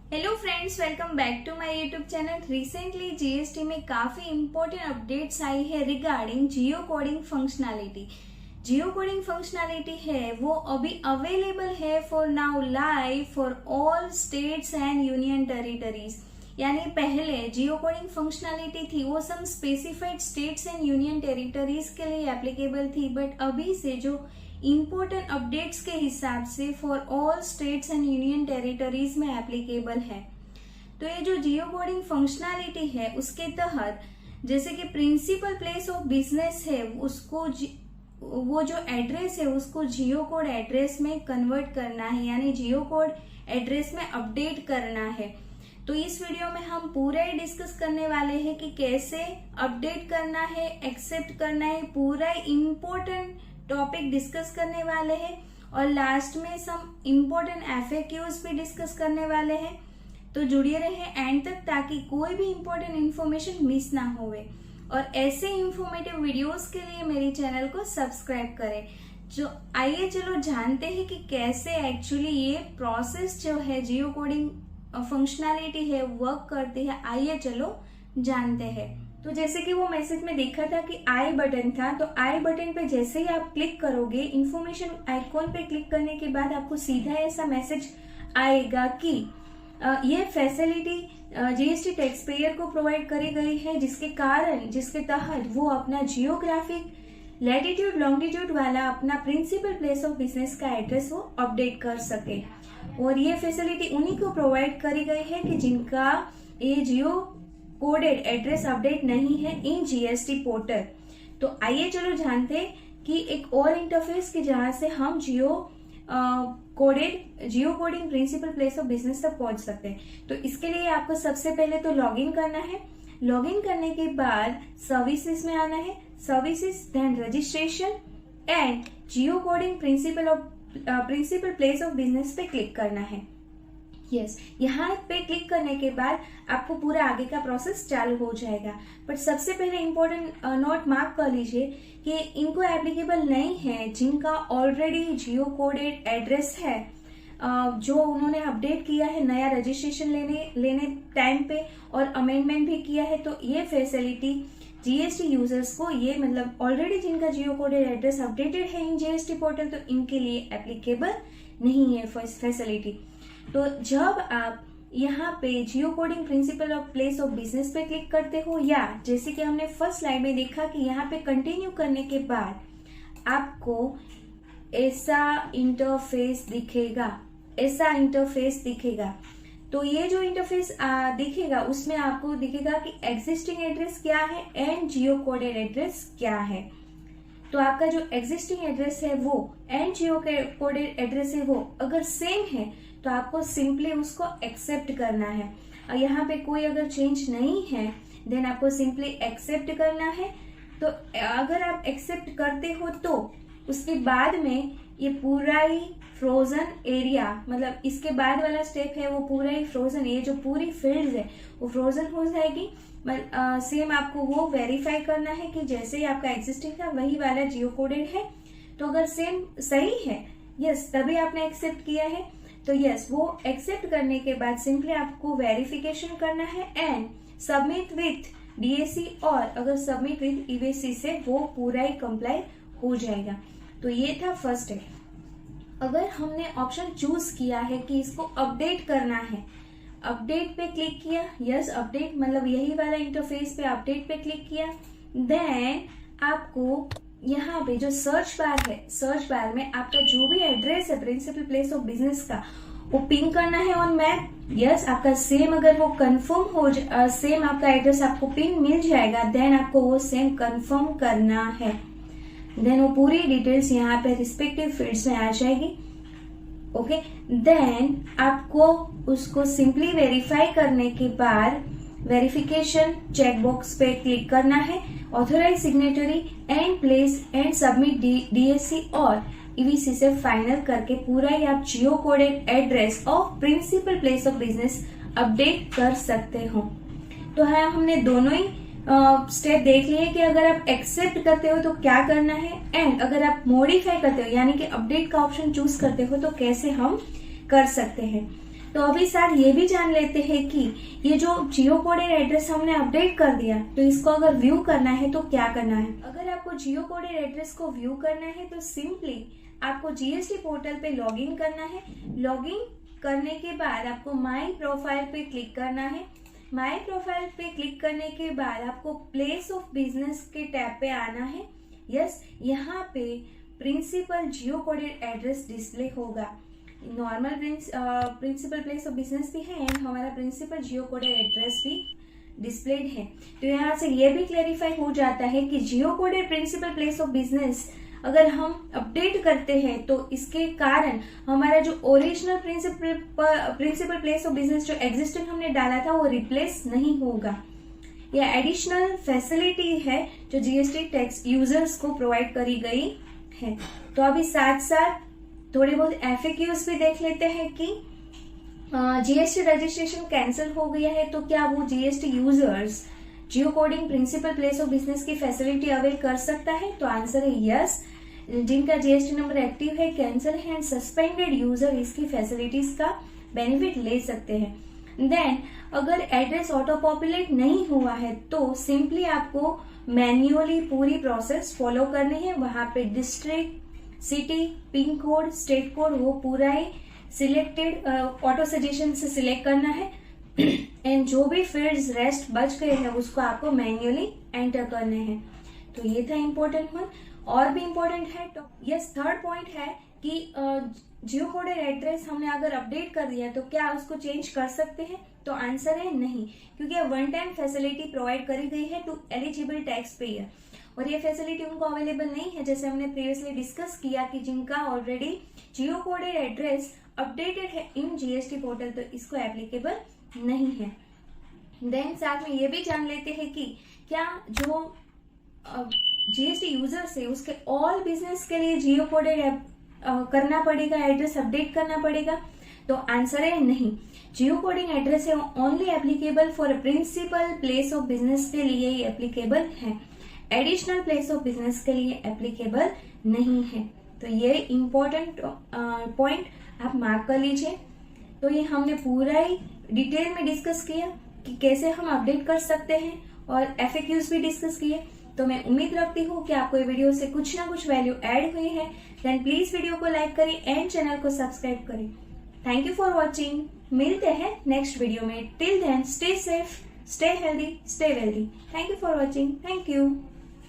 Hello friends, welcome back to my YouTube channel. Recently GST में काफी important updates आई है regarding geo coding functionality. Geo coding functionality है वो अभी अवेलेबल है for now live for all states and union territories. यानी पहले जियो कोडिंग फंक्शनैलिटी थी वो some specified states and union territories के लिए एप्लीकेबल थी, बट अभी से जो इम्पोर्टेंट अपडेट्स के हिसाब से for all states and union territories में एप्लीकेबल है। तो ये जो जियो कोडिंग फंक्शनैलिटी है उसके तहत जैसे कि प्रिंसिपल प्लेस ऑफ बिजनेस है उसको वो जो एड्रेस है उसको जियो कोड एड्रेस में कन्वर्ट करना है, यानी जियो कोड एड्रेस में अपडेट करना है। तो इस वीडियो में हम पूरा ही डिस्कस करने वाले हैं कि कैसे अपडेट करना है, एक्सेप्ट करना है, पूरा इम्पोर्टेंट टॉपिक डिस्कस करने वाले हैं और लास्ट में सम इम्पोर्टेंट एफएक्यूज भी डिस्कस करने वाले हैं। तो जुड़े रहे एंड तक ताकि कोई भी इम्पोर्टेंट इन्फॉर्मेशन मिस ना होवे। और ऐसे इंफॉर्मेटिव वीडियोस के लिए मेरे चैनल को सब्सक्राइब करें। जो आइए चलो जानते हैं कि कैसे एक्चुअली ये प्रोसेस जो है जियो कोडिंग फंक्शनैलिटी है वर्क करती है। आइए चलो जानते हैं। तो जैसे कि वो मैसेज में देखा था कि आई बटन था, तो आई बटन पे जैसे ही आप क्लिक करोगे इन्फॉर्मेशन आइकॉन पे क्लिक करने के बाद आपको सीधा ऐसा मैसेज आएगा कि ये फैसिलिटी जीएसटी टैक्स पेयर को प्रोवाइड करी गई है, जिसके तहत वो अपना जियोग्राफिक लैटिट्यूड लॉन्गिट्यूड वाला अपना प्रिंसिपल प्लेस ऑफ बिजनेस का एड्रेस वो अपडेट कर सके। और ये फैसिलिटी उन्हीं को प्रोवाइड करी गई है कि जिनका ये जियो कोडेड एड्रेस अपडेट नहीं है इन जीएसटी पोर्टल। तो आइए चलो जानते हैं कि एक और इंटरफेस की जहां से हम geo coding principal place of business तक पहुंच सकते हैं। तो इसके लिए आपको सबसे पहले तो लॉगिन करना है। लॉगिन करने के बाद सर्विसेज में आना है, services then registration and geo coding principal place of business पे क्लिक करना है। यस, यहाँ पे क्लिक करने के बाद आपको पूरा आगे का प्रोसेस चालू हो जाएगा। बट सबसे पहले इम्पोर्टेंट नोट मार्क कर लीजिए कि इनको एप्लीकेबल नहीं है जिनका ऑलरेडी जियो कोडेड एड्रेस है, जो उन्होंने अपडेट किया है नया रजिस्ट्रेशन लेने टाइम पे और अमेंडमेंट भी किया है। तो ये फैसिलिटी जीएसटी यूजर्स को, ये मतलब ऑलरेडी जिनका जियो कोडेड एड्रेस अपडेटेड है इन जीएसटी पोर्टल, तो इनके लिए एप्लीकेबल नहीं है फैसिलिटी। तो जब आप यहाँ पे geo coding principal of place of business पे क्लिक करते हो, या जैसे कि हमने फर्स्ट स्लाइड में देखा कि यहाँ पे कंटिन्यू करने के बाद आपको ऐसा इंटरफेस दिखेगा। तो ये जो इंटरफेस दिखेगा उसमें आपको दिखेगा कि एग्जिस्टिंग एड्रेस क्या है एंड जियो कोडेड एड्रेस क्या है। तो आपका जो एग्जिस्टिंग एड्रेस है वो एंड जियो कोडेड एड्रेस है वो अगर सेम है तो आपको सिंपली उसको एक्सेप्ट करना है। और यहाँ पे कोई अगर चेंज नहीं है देन आपको सिंपली एक्सेप्ट करना है। तो अगर आप एक्सेप्ट करते हो तो उसके बाद में ये पूरा ही फ्रोजन एरिया, मतलब इसके बाद वाला स्टेप है वो पूरा ही फ्रोजन, ये जो पूरी फील्ड है वो फ्रोजन हो जाएगी। सेम आपको वो वेरीफाई करना है कि जैसे ही आपका एग्जिस्टिंग था वही वाला जियो कोडेड है। तो अगर सेम सही है, यस, तभी आपने एक्सेप्ट किया है। तो यस, वो एक्सेप्ट करने के बाद सिंपली आपको वेरिफिकेशन करना है एंड सबमिट विथ डीएसी, और अगर सबमिट विथ ईवीसी से वो पूरा ही कंप्लाई हो जाएगा। तो ये था फर्स्ट स्टेप। अगर हमने ऑप्शन चूज किया है कि इसको अपडेट करना है, अपडेट पे क्लिक किया, यस अपडेट मतलब यही वाला इंटरफेस पे अपडेट पे क्लिक किया, देन आपको यहाँ पे जो सर्च बार है, सर्च बार में आपका जो भी एड्रेस है प्रिंसिपल प्लेस ऑफ बिजनेस का वो पिन करना है ऑन मैप। यस, आपका सेम अगर वो कंफर्म हो सेम आपका एड्रेस आपको पिन मिल जाएगा देन आपको वो सेम कंफर्म करना है। देन वो पूरी डिटेल्स यहाँ पे रिस्पेक्टिव फील्ड्स में आ जाएगी। ओके, देन आपको उसको सिंपली वेरीफाई करने के बाद वेरिफिकेशन चेकबॉक्स पे क्लिक करना है, authorize signatory and place and submit DSC और ईवीसी से फाइनल करके पूरा ही आप geo coded address of principal place of business update कर सकते हो। तो है हमने दोनों ही स्टेप देख लिए कि अगर आप एक्सेप्ट करते हो तो क्या करना है एंड अगर आप मॉडिफाई करते हो यानी कि अपडेट का ऑप्शन चूज करते हो तो कैसे हम कर सकते हैं। तो अभी साथ ये भी जान लेते हैं कि ये जो जियो कोडेड एड्रेस हमने अपडेट कर दिया, तो इसको अगर व्यू करना है तो क्या करना है। अगर आपको जियो कोडेड एड्रेस को व्यू करना है तो सिंपली आपको जीएसटी पोर्टल पे लॉगिन करना है। लॉगिन करने के बाद आपको माई प्रोफाइल पे क्लिक करना है। माई प्रोफाइल पे क्लिक करने के बाद आपको प्लेस ऑफ बिजनेस के टैब पे आना है। यस, यहाँ पे principal geo coded address display होगा। Normal principal place of business भी है एंड हमारा प्रिंसिपल जियो कोडेड एड्रेस भी डिस्प्लेड है। तो यहाँ से ये भी क्लेरिफाई हो जाता है कि geo coded principal place of business अगर हम अपडेट करते हैं तो इसके कारण हमारा जो original principal place of business जो एग्जिस्टिंग हमने डाला था वो रिप्लेस नहीं होगा। यह एडिशनल फैसिलिटी है जो जीएसटी टैक्स यूजर्स को प्रोवाइड करी गई है। तो अभी साथ साथ थोड़े बहुत एफएक्यूज भी देख लेते हैं कि जीएसटी रजिस्ट्रेशन कैंसिल हो गया है तो क्या वो GST users geo coding principal place of business की फैसिलिटी अवेल कर सकता है। तो आंसर है यस। जिनका जीएसटी नंबर एक्टिव है, कैंसिल है एंड सस्पेंडेड यूजर इसकी फैसिलिटीज का बेनिफिट ले सकते हैं। देन अगर एड्रेस ऑटो पॉपुलेट नहीं हुआ है तो सिंपली आपको मैन्युअली पूरी प्रोसेस फॉलो करनी है। वहां पे district, city, pin code, state code वो पूरा ही सिलेक्टेड ऑटो सजेशन से सिलेक्ट करना है एंड जो भी फील्ड्स रेस्ट बच गए हैं उसको आपको मैन्युअली एंटर करने हैं। तो ये था इम्पोर्टेंट वन। और भी इम्पोर्टेंट है तो यस, थर्ड पॉइंट है कि जियो कोडेड एड्रेस हमने अगर अपडेट कर दिया तो क्या उसको चेंज कर सकते हैं। तो आंसर है नहीं, क्योंकि वन टाइम फैसिलिटी प्रोवाइड करी गई है टू एलिजिबल टैक्स पेयर और ये फैसिलिटी उनको अवेलेबल नहीं है। जैसे हमने प्रीवियसली डिस्कस किया कि जिनका ऑलरेडी जियो कोडेड एड्रेस अपडेटेड है इन जीएसटी पोर्टल तो इसको एप्लीकेबल नहीं है। देन साथ में ये भी जान लेते हैं कि क्या जो जीएसटी यूजर्स है उसके ऑल बिजनेस के लिए जियो कोडेड करना पड़ेगा, एड्रेस अपडेट करना पड़ेगा। तो आंसर है नहीं। जियो कोडिंग एड्रेस है only applicable for principal place of business के लिए ही एप्लीकेबल है, एडिशनल प्लेस ऑफ बिजनेस के लिए एप्लीकेबल नहीं है। तो ये इम्पोर्टेंट पॉइंट आप मार्क कर लीजिए। तो ये हमने पूरा ही डिटेल में डिस्कस किया कि कैसे हम अपडेट कर सकते हैं और एफएक्यूज भी डिस्कस किए। तो मैं उम्मीद रखती हूँ कि आपको ये वीडियो से कुछ ना कुछ वैल्यू ऐड हुई है। देन प्लीज वीडियो को लाइक करें एंड चैनल को सब्सक्राइब करें। Thank you for watching. मिलते हैं नेक्स्ट वीडियो में। Till then stay safe, stay healthy, stay wealthy. Thank you for watching. Thank you.